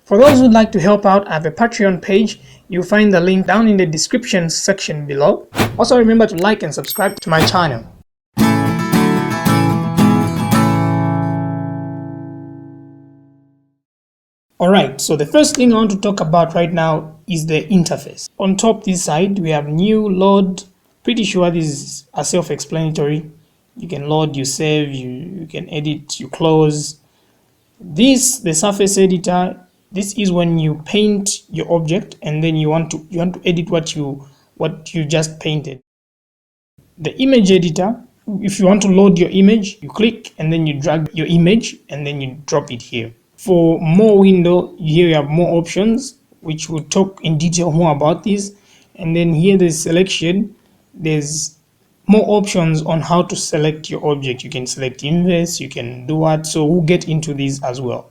For those who'd like to help out, I have a Patreon page. You'll find the link down in the description section below. Also remember to like and subscribe to my channel. Alright, so the first thing I want to talk about right now is the interface. On top this side we have new, load. Pretty sure these are self-explanatory. You can load, you save, you can edit, you close. This, the surface editor, this is when you paint your object and then you want to edit what you just painted. The image editor, if you want to load your image, you click and then you drag your image and then you drop it here. For more window, here you have more options, which we'll talk in detail more about this. And then here there's selection. There's more options on how to select your object. You can select inverse, you can do what, so we'll get into these as well.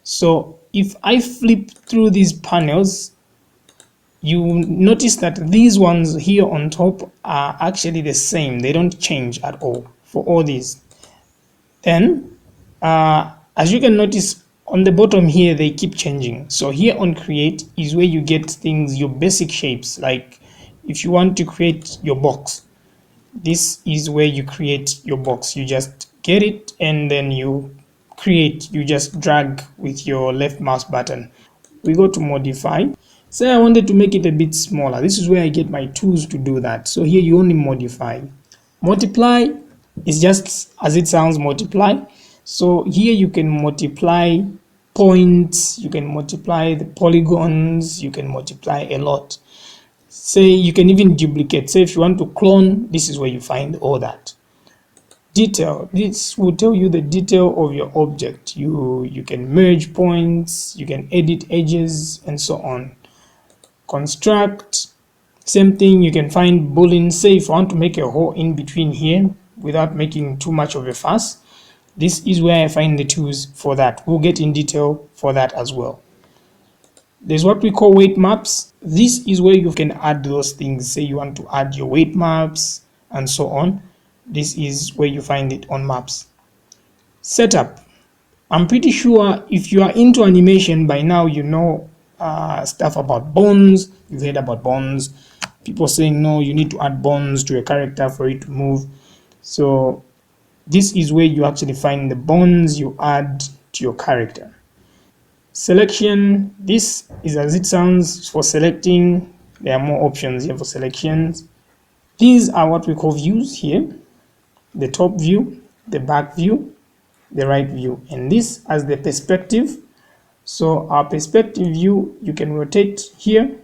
So if I flip through these panels, you notice that these ones here on top are actually the same. They don't change at all for all these. Then as you can notice on the bottom here, they keep changing. So here on create is where you get things, your basic shapes. Like if you want to create your box, this is where you create your box. You just get it and then you create. You just drag with your left mouse button. We go to modify. Say I wanted to make it a bit smaller. This is where I get my tools to do that. So here you only modify. Multiply is just as it sounds, multiply. So here you can multiply points, you can multiply the polygons, you can multiply a lot. Say you can even duplicate. Say if you want to clone, this is where you find all that. Detail, this will tell you the detail of your object. You can merge points, you can edit edges and so on. Construct, same thing, you can find boolean. Say if you want to make a hole in between here without making too much of a fuss, this is where I find the tools for that. We'll get in detail for that as well. There's what we call weight maps. This is where you can add those things. Say you want to add your weight maps and so on. This is where you find it on maps. Setup. I'm pretty sure if you are into animation by now, you know stuff about bones. You've heard about bones. People saying no, you need to add bones to a character for it to move. So this is where you actually find the bones you add to your character. Selection, this is as it sounds for selecting. There are more options here for selections. These are what we call views here. The top view, the back view, the right view, and this as the perspective. So our perspective view, you can rotate here,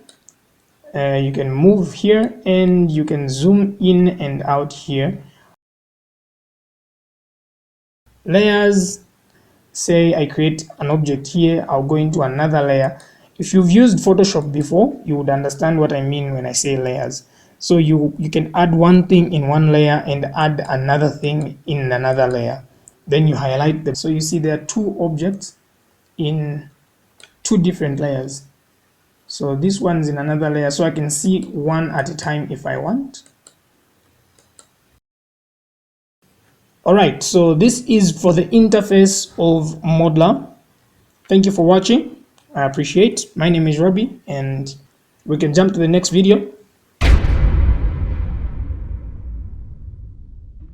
you can move here, and you can zoom in and out here. Layers, say I create an object here, I'll go into another layer. If you've used Photoshop before, you would understand what I mean when I say layers. So you can add one thing in one layer and add another thing in another layer. Then you highlight them. So you see there are two objects in two different layers. So this one's in another layer, so I can see one at a time if I want. Alright, so this is for the interface of Modeler. Thank you for watching. I appreciate. My name is Robby and we can jump to the next video.